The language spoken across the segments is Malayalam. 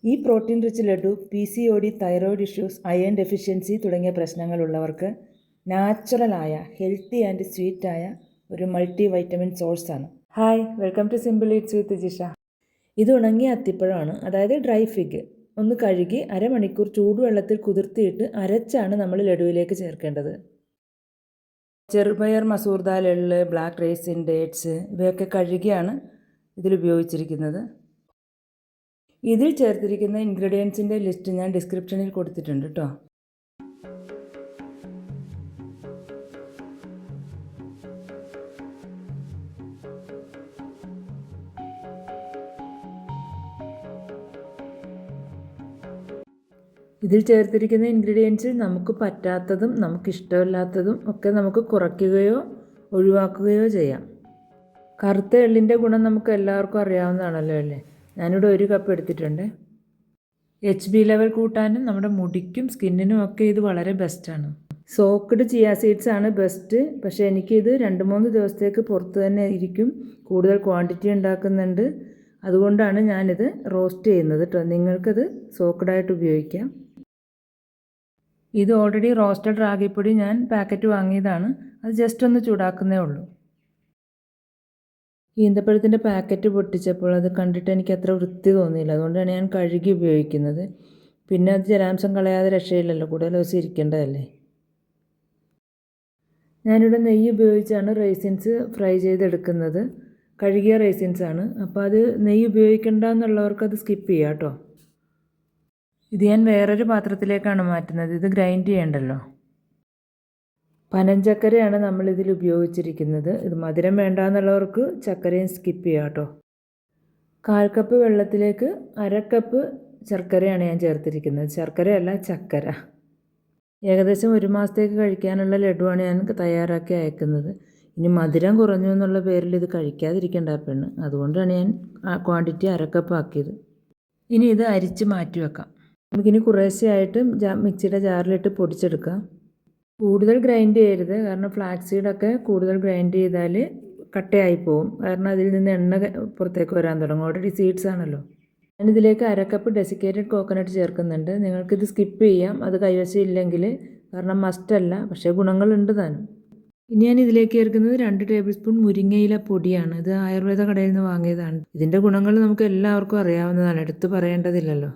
ഈ protein rich laddu PCOD, thyroid issues, iron deficiency തുടങ്ങിയ പ്രശ്നങ്ങളുള്ളവർക്ക് നാച്ചുറലായ ഹെൽത്തി ആൻഡ് സ്വീറ്റായ ഒരു മൾട്ടി വൈറ്റമിൻ സോഴ്സാണ്. Hi, welcome to simple eats with Jisha. ഇത് ഉണങ്ങിയ അത്തിപ്പഴമാണ്, അതായത് ഡ്രൈ ഫിഗ്. ഒന്ന് കഴുകി അരമണിക്കൂർ ചൂടുവെള്ളത്തിൽ കുതിർത്തിയിട്ട് അരച്ചാണ് നമ്മൾ ലഡുവിലേക്ക് ചേർക്കേണ്ടത്. ചെറുപയർ, മസൂർ ദാൽ, എള്ള്, ബ്ലാക്ക് റൈസിൻ, ഡേറ്റ്സ് ഇവയൊക്കെ കഴുകിയാണ് ഇതിൽ ഉപയോഗിച്ചിരിക്കുന്നത്. ഇതിൽ ചേർത്തിരിക്കുന്ന ഇൻഗ്രീഡിയൻസിൻ്റെ ലിസ്റ്റ് ഞാൻ ഡിസ്ക്രിപ്ഷനിൽ കൊടുത്തിട്ടുണ്ട് കേട്ടോ. ഇതിൽ ചേർത്തിരിക്കുന്ന ഇൻഗ്രീഡിയൻസിൽ നമുക്ക് പറ്റാത്തതും നമുക്കിഷ്ടമില്ലാത്തതും ഒക്കെ നമുക്ക് കുറയ്ക്കുകയോ ഒഴിവാക്കുകയോ ചെയ്യാം. കറുത്ത എള്ളിൻ്റെ ഗുണം നമുക്ക് എല്ലാവർക്കും അറിയാവുന്നതാണല്ലോ അല്ലേ. ഞാനിവിടെ 1 കപ്പ് എടുത്തിട്ടുണ്ട്. HB ലെവൽ കൂട്ടാനും നമ്മുടെ മുടിക്കും സ്കിന്നിനും ഒക്കെ ഇത് വളരെ ബെസ്റ്റാണ്. സോക്ക്ഡ് ചിയ സീഡ്സ് ആണ് ബെസ്റ്റ്. പക്ഷേ എനിക്കിത് 2-3 ദിവസത്തേക്ക് പുറത്ത് തന്നെ ഇരിക്കും. കൂടുതൽ ക്വാണ്ടിറ്റി ഉണ്ടാക്കുന്നുണ്ട്. അതുകൊണ്ടാണ് ഞാനിത് റോസ്റ്റ് ചെയ്യുന്നത് കേട്ടോ. നിങ്ങൾക്കത് സോക്ക്ഡായിട്ട് ഉപയോഗിക്കാം. ഇത് ഓൾറെഡി റോസ്റ്റഡ് റാഗിപ്പൊടി ഞാൻ പാക്കറ്റ് വാങ്ങിയതാണ്. അത് ജസ്റ്റ് ഒന്ന് ചൂടാക്കുന്നേ ഉള്ളൂ. ഈന്തപ്പഴത്തിൻ്റെ പാക്കറ്റ് പൊട്ടിച്ചപ്പോൾ അത് കണ്ടിട്ട് എനിക്ക് അത്ര വൃത്തി തോന്നിയില്ല. അതുകൊണ്ടാണ് ഞാൻ കഴുകി ഉപയോഗിക്കുന്നത്. പിന്നെ അത് ജലാംശം കളയാതെ രക്ഷയില്ലല്ലോ, കൂടുതൽ ദിവസം ഇരിക്കേണ്ടതല്ലേ. ഞാനിവിടെ നെയ്യ് ഉപയോഗിച്ചാണ് റൈസിൻസ് ഫ്രൈ ചെയ്തെടുക്കുന്നത്. കഴുകിയ റൈസിൻസാണ്. അപ്പോൾ അത് നെയ്യ് ഉപയോഗിക്കേണ്ട എന്നുള്ളവർക്ക് അത് സ്കിപ്പ് ചെയ്യാം കേട്ടോ. ഇത് ഞാൻ വേറൊരു പാത്രത്തിലേക്കാണ് മാറ്റുന്നത്. ഇത് ഗ്രൈൻഡ് ചെയ്യണ്ടല്ലോ. പനഞ്ചക്കരയാണ് നമ്മളിതിൽ ഉപയോഗിച്ചിരിക്കുന്നത്. ഇത് മധുരം വേണ്ട എന്നുള്ളവർക്ക് ചക്കരയും സ്കിപ്പ് ചെയ്യാം കേട്ടോ. 1/4 കപ്പ് വെള്ളത്തിലേക്ക് 1/2 കപ്പ് ശർക്കരയാണ് ഞാൻ ചേർത്തിരിക്കുന്നത്. ശർക്കരയല്ല, ചക്കര. ഏകദേശം 1 മാസത്തേക്ക് കഴിക്കാനുള്ള ലഡുവാണ് ഞാൻ തയ്യാറാക്കി അയക്കുന്നത്. ഇനി മധുരം കുറഞ്ഞു എന്നുള്ള പേരിൽ ഇത് കഴിക്കാതിരിക്കേണ്ട പെണ്ണ്. അതുകൊണ്ടാണ് ഞാൻ ക്വാണ്ടിറ്റി 1/2 കപ്പ് ആക്കിയത്. ഇനി ഇത് അരിച്ച് മാറ്റി വെക്കാം. നമുക്കിനി കുറേശ്ശെയായിട്ട് മിക്സിയുടെ ജാറിലിട്ട് പൊടിച്ചെടുക്കാം. കൂടുതൽ ഗ്രൈൻഡ് ചെയ്യരുത്, കാരണം ഫ്ലാക്സ് സീഡൊക്കെ കൂടുതൽ ഗ്രൈൻഡ് ചെയ്താൽ കട്ടയായി പോവും. കാരണം അതിൽ നിന്ന് എണ്ണ പുറത്തേക്ക് വരാൻ തുടങ്ങും. ഓൾറെഡി സീഡ്സ് ആണല്ലോ. ഞാനിതിലേക്ക് 1/2 കപ്പ് ഡെസിക്കേറ്റഡ് കോക്കനട്ട് ചേർക്കുന്നുണ്ട്. നിങ്ങൾക്കിത് സ്കിപ്പ് ചെയ്യാം, അത് കൈവശം ഇല്ലെങ്കിൽ. കാരണം മസ്റ്റല്ല, പക്ഷേ ഗുണങ്ങളുണ്ട് താനും. ഇനി ഞാൻ ഇതിലേക്ക് ചേർക്കുന്നത് 2 ടേബിൾ സ്പൂൺ മുരിങ്ങയില പൊടിയാണ്. ഇത് ആയുർവേദ കടയിൽ നിന്ന് വാങ്ങിയതാണ്. ഇതിൻ്റെ ഗുണങ്ങൾ നമുക്ക് എല്ലാവർക്കും അറിയാവുന്നതാണ്, എടുത്തു പറയേണ്ടതില്ലല്ലോ.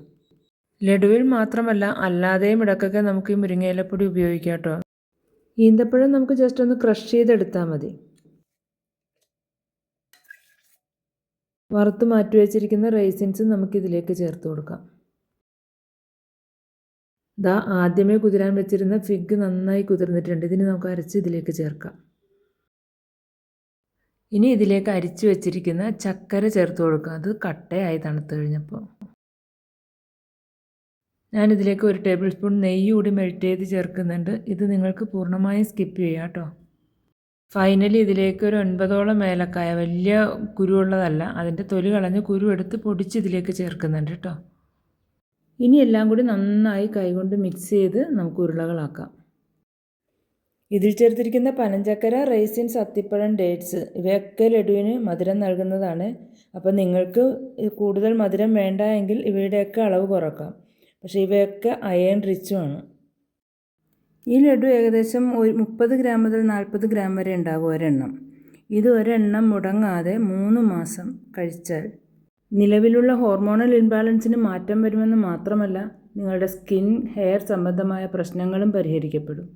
ലഡുവിൽ മാത്രമല്ല അല്ലാതെയും ഇടയ്ക്കൊക്കെ നമുക്ക് ഈ മുരിങ്ങയിലപ്പൊടി ഉപയോഗിക്കാം കേട്ടോ. ഈന്തപ്പഴം നമുക്ക് ജസ്റ്റ് ഒന്ന് ക്രഷ് ചെയ്തെടുത്താൽ മതി. വറുത്ത് മാറ്റി വെച്ചിരിക്കുന്ന റൈസിൻസ് നമുക്കിതിലേക്ക് ചേർത്ത് കൊടുക്കാം. ആദ്യമേ കുതിരാൻ വെച്ചിരുന്ന ഫിഗ് നന്നായി കുതിർന്നിട്ടുണ്ട്. ഇതിന് നമുക്ക് അരച്ച് ഇതിലേക്ക് ചേർക്കാം. ഇനി ഇതിലേക്ക് അരിച്ചു വെച്ചിരിക്കുന്ന ചക്കര ചേർത്ത് കൊടുക്കാം. അത് കട്ടയായി തണുത്ത് കഴിഞ്ഞപ്പോൾ. ഞാനിതിലേക്ക് 1 ടേബിൾ സ്പൂൺ നെയ്യ് കൂടി മെൽറ്റ് ചെയ്ത് ചേർക്കുന്നുണ്ട്. ഇത് നിങ്ങൾക്ക് പൂർണ്ണമായും സ്കിപ്പ് ചെയ്യാം കേട്ടോ. ഫൈനലി ഇതിലേക്ക് ഒരു 9ഓളം ഏലക്കായ, വലിയ കുരുവുള്ളതല്ല, അതിൻ്റെ തൊലി കളഞ്ഞ് കുരു എടുത്ത് പൊടിച്ച് ഇതിലേക്ക് ചേർക്കുന്നുണ്ട് കേട്ടോ. ഇനി എല്ലാം കൂടി നന്നായി കൈകൊണ്ട് മിക്സ് ചെയ്ത് നമുക്ക് ഉരുളകളാക്കാം. ഇതിൽ ചേർത്തിരിക്കുന്ന പനഞ്ചക്കര, റൈസിൻസ്, അത്തിപ്പഴം, ഡേറ്റ്സ് ഇവയൊക്കെ ലഡുവിന് മധുരം നൽകുന്നതാണ്. അപ്പോൾ നിങ്ങൾക്ക് കൂടുതൽ മധുരം വേണ്ട എങ്കിൽ ഇവയുടെയൊക്കെ അളവ് കുറക്കാം. പക്ഷേ ഇവയൊക്കെ അയൺ റിച്ചുമാണ്. ഈ ലഡു ഏകദേശം 30 ഗ്രാം മുതൽ 40 ഗ്രാം വരെ ഉണ്ടാകും ഒരെണ്ണം. ഇത് ഒരെണ്ണം മുടങ്ങാതെ 3 മാസം കഴിച്ചാൽ നിലവിലുള്ള ഹോർമോണൽ ഇംബാലൻസിന് മാറ്റം വരുമെന്ന് മാത്രമല്ല, നിങ്ങളുടെ സ്കിൻ, ഹെയർ സംബന്ധമായ പ്രശ്നങ്ങളും പരിഹരിക്കപ്പെടും.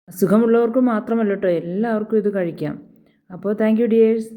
അസുഖമുള്ളവർക്ക് മാത്രമല്ല കേട്ടോ, എല്ലാവർക്കും ഇത് കഴിക്കാം. അപ്പോൾ താങ്ക് യു ഡിയേഴ്സ്.